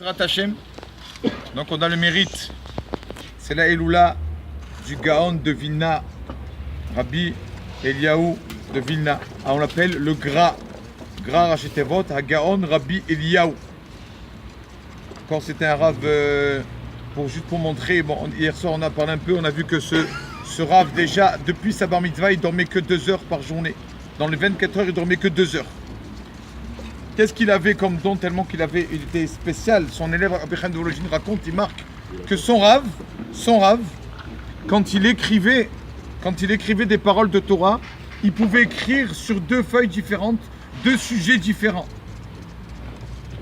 Hashem. Donc on a le mérite, c'est la Eloula du Gaon de Vilna, Rabbi Eliyahu de Vilna. On l'appelle le Gra Rachetevot, à Gaon Rabbi Eliyahu. Quand c'était un Rav, juste pour montrer, bon, hier soir on a parlé un peu, on a vu que ce Rav déjà, depuis sa bar mitzvah, il dormait que 2 heures par journée. Dans les 24 heures, il dormait que 2 heures. Qu'est-ce qu'il avait comme don, tellement il était spécial. Son élève Rabbi Chaim de Volojine raconte, il marque que son Rav, quand il écrivait des paroles de Torah, il pouvait écrire sur 2 feuilles différentes, 2 sujets différents.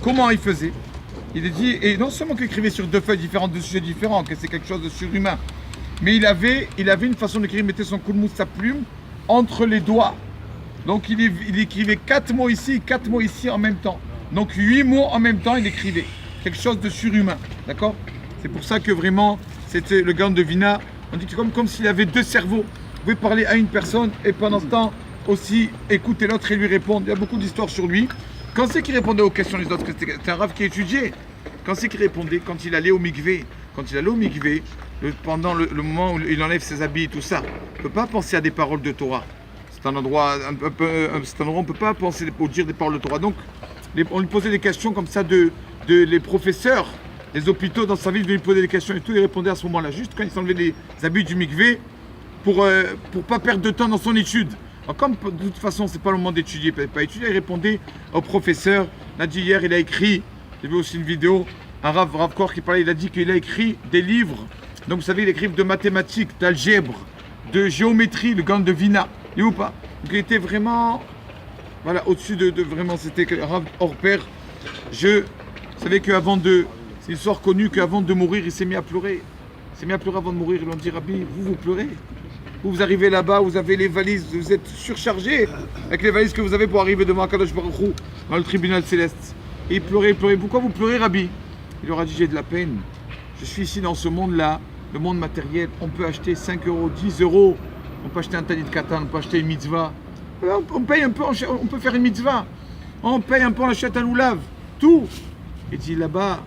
Comment il faisait? Il est dit, et non seulement qu'il écrivait sur 2 feuilles différentes, 2 sujets différents, que c'est quelque chose de surhumain, mais il avait une façon d'écrire, il mettait son coup de mousse, sa plume, entre les doigts. Donc il écrivait 4 mots ici en même temps. Donc 8 mots en même temps, il écrivait. Quelque chose de surhumain. D'accord? C'est pour ça que vraiment, c'était le Gaon de Vilna. On dit que c'est comme s'il avait 2 cerveaux. Vous pouvez parler à une personne et pendant ce temps aussi écouter l'autre et lui répondre. Il y a beaucoup d'histoires sur lui. Quand c'est qu'il répondait aux questions des autres? C'était un Rav qui étudiait. Quand c'est qu'il répondait? Quand il allait au mikvé. Pendant le moment où il enlève ses habits et tout ça, on ne peut pas penser à des paroles de Torah. C'est un endroit où on ne peut pas penser ou dire des paroles de Torah. Donc, on lui posait des questions comme ça les professeurs des hôpitaux dans sa ville lui posaient des questions et tout. Il répondait à ce moment-là, juste quand il s'enlevait les habits du mikvé pour pas perdre de temps dans son étude. Alors, comme de toute façon, c'est pas le moment d'étudier, pas étudier, il répondait au professeur. Il a dit hier, il a écrit, j'ai vu aussi une vidéo, un Rav Kor qui parlait, il a dit qu'il a écrit des livres. Donc, vous savez, il écrit de mathématiques, d'algèbre, de géométrie, le Gaon de Vilna. Et ou pas. Donc il était vraiment, voilà, au-dessus de vraiment, c'était un Rav hors pair. Je savais qu'avant c'est une histoire connue qu'avant de mourir, il s'est mis à pleurer. Il s'est mis à pleurer avant de mourir. Ils lui ont dit, Rabbi, vous pleurez. Vous arrivez là-bas, vous avez les valises, vous êtes surchargé avec les valises que vous avez pour arriver devant Akadosh Baruch Hu, dans le tribunal céleste. Et il pleurait. Pourquoi vous pleurez, Rabbi? Il leur a dit, j'ai de la peine. Je suis ici dans ce monde-là, le monde matériel. On peut acheter 5 euros, 10 euros. On peut acheter un talit de katan, on peut acheter une mitzvah. On paye un peu, on peut faire une mitzvah. On paye un peu, on achète un loulav. Tout. Et dit là-bas,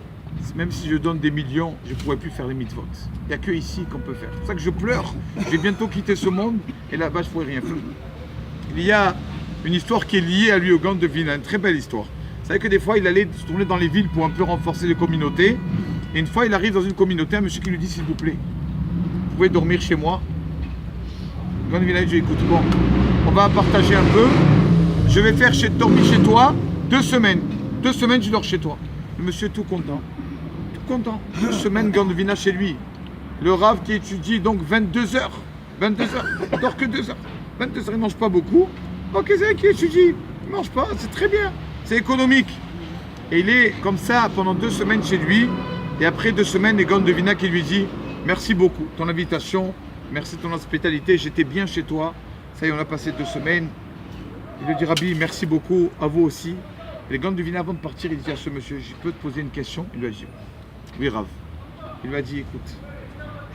même si je donne des millions, je ne pourrais plus faire les mitzvot. Il n'y a que ici qu'on peut faire. C'est pour ça que je pleure. Je vais bientôt quitter ce monde et là-bas, je ne pourrai rien faire. Il y a une histoire qui est liée à lui au Gaon de Vilna, une très belle histoire. Vous savez que des fois, il allait se tourner dans les villes pour un peu renforcer les communautés. Et une fois, il arrive dans une communauté, un monsieur qui lui dit, s'il vous plaît, vous pouvez dormir chez moi? Quand il vient, je dis, écoute, bon, on va partager un peu. Je vais dormir chez toi 2 semaines. 2 semaines, je dors chez toi. Le monsieur est tout content. Tout content. 2 semaines, Gaon de Vilna chez lui. Le Rav qui étudie donc 22 heures. 22 heures. Il dort que 2 heures. 22 heures, il ne mange pas beaucoup. Ok, c'est vrai qu'il étudie. Il ne mange pas, c'est très bien. C'est économique. Et il est comme ça pendant 2 semaines chez lui. Et après 2 semaines, les Gaon de Vilna qui lui dit, merci beaucoup, ton invitation. Merci de ton hospitalité, j'étais bien chez toi. Ça y est, on a passé 2 semaines. Il lui dit, Rabbi, merci beaucoup, à vous aussi. Et les Gaon de Vilna, avant de partir, il dit à ce monsieur, je peux te poser une question? Il lui a dit, oui, Rav. Il lui a dit, écoute,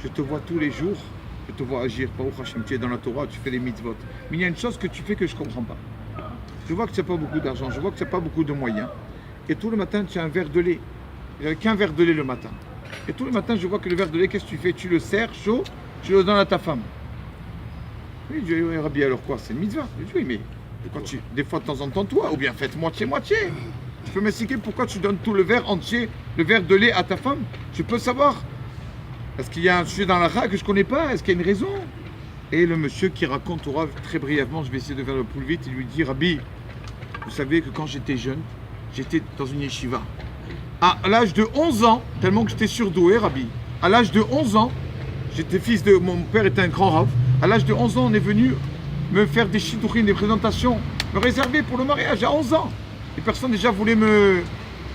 je te vois tous les jours, je te vois agir. Baruch Hashem, tu es dans la Torah, tu fais les mitzvot. Mais il y a une chose que tu fais que je ne comprends pas. Je vois que tu n'as pas beaucoup d'argent, je vois que tu n'as pas beaucoup de moyens. Et tout le matin, tu as un verre de lait. Il n'avait qu'un verre de lait le matin. Et tout le matin, je vois que le verre de lait, qu'est-ce que tu fais? Tu le sers chaud, tu le donnes à ta femme. Oui, je dis, oui, Rabbi, alors quoi? C'est une mitzvah. Je dis, oui, mais des fois, de temps en temps, toi, ou bien faites moitié-moitié. Tu peux m'expliquer pourquoi tu donnes tout le verre entier, le verre de lait à ta femme? Je peux savoir. Est-ce qu'il y a un sujet dans la Ra que je ne connais pas? Est-ce qu'il y a une raison? Et le monsieur qui raconte au Rav très brièvement, je vais essayer de faire le plus vite, il lui dit, Rabbi, vous savez que quand j'étais jeune, j'étais dans une yeshiva. À l'âge de 11 ans, tellement que j'étais surdoué, Rabbi, à l'âge de 11 ans, j'étais fils de... Mon père était un grand Rav. À l'âge de 11 ans, on est venu me faire des shidduchim, des présentations, me réserver pour le mariage à 11 ans. Les personnes déjà voulaient me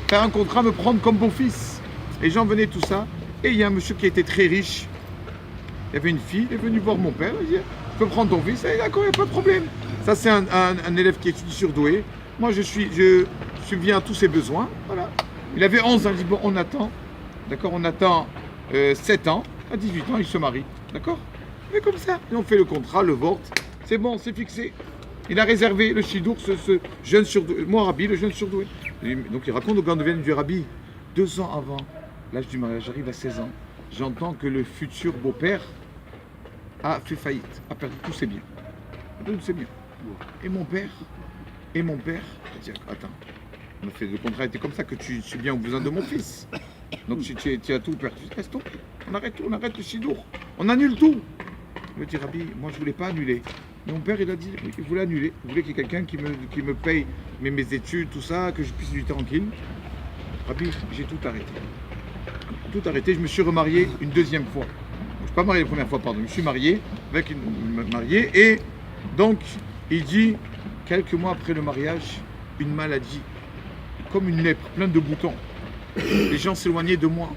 faire un contrat, me prendre comme beau-fils. Les gens venaient, tout ça. Et il y a un monsieur qui était très riche. Il y avait une fille, il est venu voir mon père. Il dit, je peux prendre ton fils? Et d'accord, il n'y a pas de problème. Ça, c'est un élève qui étudie surdoué. Moi, je subviens à tous ses besoins. Voilà. Il avait 11 ans. Il dit, bon, on attend. D'accord, on attend 7 ans. À 18 ans, il se marie. D'accord? Mais comme ça, et on fait le contrat, le vote. C'est bon, c'est fixé. Il a réservé le shidour, ce jeune surdoué. Moi, Rabbi, le jeune surdoué. Donc il raconte au Gaon de Vilna du Rabbi, 2 ans avant l'âge du mariage, j'arrive à 16 ans, j'entends que le futur beau-père a fait faillite, a perdu tous ses biens. Tous ses biens. Et mon père a dit, attends, on a fait le contrat était comme ça, que tu suis bien au besoin de mon fils. Donc tu as tout perdu. Reste tout. On arrête tout, on arrête le chidour. On annule tout. Il me dit, Rabbi, moi je voulais pas annuler. Mon père, il a dit, il voulait annuler. Il voulait qu'il y ait quelqu'un qui me paye mes études, tout ça, que je puisse vivre tranquille. Rabbi, j'ai tout arrêté. Tout arrêté, je me suis remarié une deuxième fois. Je ne suis pas marié la première fois, pardon. Je me suis marié avec une mariée. Et donc, il dit, quelques mois après le mariage, une maladie, comme une lèpre, pleine de boutons. Les gens s'éloignaient de moi.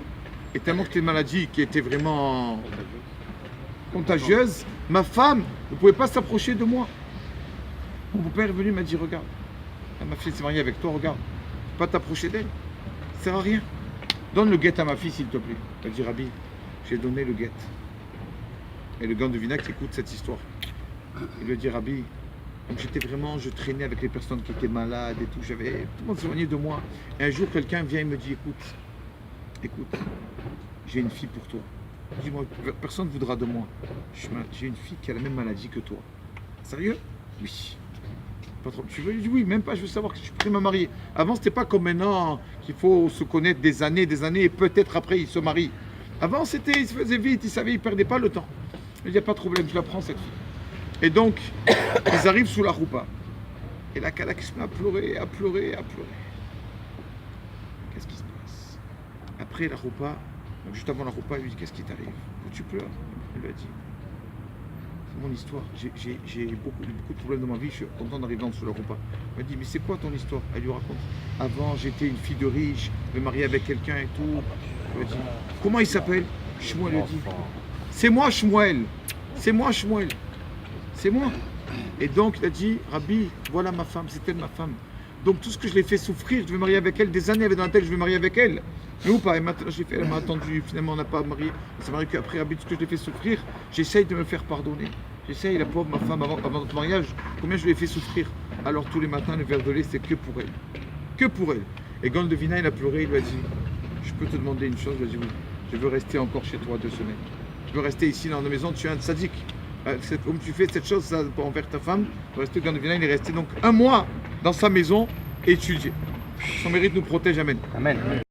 Et tellement que c'était une maladie qui était vraiment contagieuse, ma femme ne pouvait pas s'approcher de moi. Mon père est venu, m'a dit, regarde, ma fille s'est mariée avec toi, regarde, ne peux pas t'approcher d'elle, ça ne sert à rien. Donne le guet à ma fille, s'il te plaît. Elle dit, Rabbi, j'ai donné le guet. Et le gars de Vinac écoute cette histoire. Il lui dit, Rabbi, donc je traînais avec les personnes qui étaient malades et tout, tout le monde s'éloignait de moi. Et un jour, quelqu'un vient et me dit, écoute, j'ai une fille pour toi. Dis-moi, personne ne voudra de moi. J'ai une fille qui a la même maladie que toi. Sérieux? Oui. Pas trop. Tu veux? Je dis oui, même pas, je veux savoir que je suis prêt à me marier. Avant, c'était pas comme maintenant qu'il faut se connaître des années, et peut-être après, il se marie. Avant, il se faisait vite, il savait, il perdait pas le temps. Il n'y a pas de problème, je la prends cette fille. Et donc, ils arrivent sous la roupa. Et la Kalak se met à pleurer, à pleurer, à pleurer. Qu'est-ce qui se passe? Après la roupa, donc juste avant la roupa, il lui dit, qu'est-ce qui t'arrive? Tu pleures? Il lui a dit, c'est mon histoire, j'ai beaucoup de problèmes dans ma vie, je suis content d'arriver en dessous de la roupa. Il m'a dit, mais c'est quoi ton histoire? Elle lui raconte, avant j'étais une fille de riche, je me mariais avec quelqu'un et tout. Il lui a dit, comment il s'appelle? Shmuel lui a dit, c'est moi Shmuel, c'est moi Shmuel, c'est moi. Et donc il a dit, Rabbi, voilà ma femme, c'est elle ma femme. Donc tout ce que je l'ai fait souffrir, je vais marier avec elle, des années avec dans la tête, je vais marier avec elle. Mais ou pas, elle m'a attendu, finalement on n'a pas marié, on s'est marié qu'après, Rabbi, tout ce que je l'ai fait souffrir, j'essaye de me faire pardonner. J'essaye, la pauvre, ma femme, avant notre mariage, combien je lui ai fait souffrir. Alors tous les matins, le verre de lait, c'est que pour elle. Que pour elle. Et Gand de Vina, il a pleuré, il lui a dit, je peux te demander une chose? Il a dit oui, je veux rester encore chez toi 2 semaines. Je veux rester ici dans la maison, tu es un tzaddik. Comme tu fais cette chose ça, envers ta femme, Gand de Vina, il est resté donc 1 mois dans sa maison et étudier. Son mérite nous protège, amen. Amen.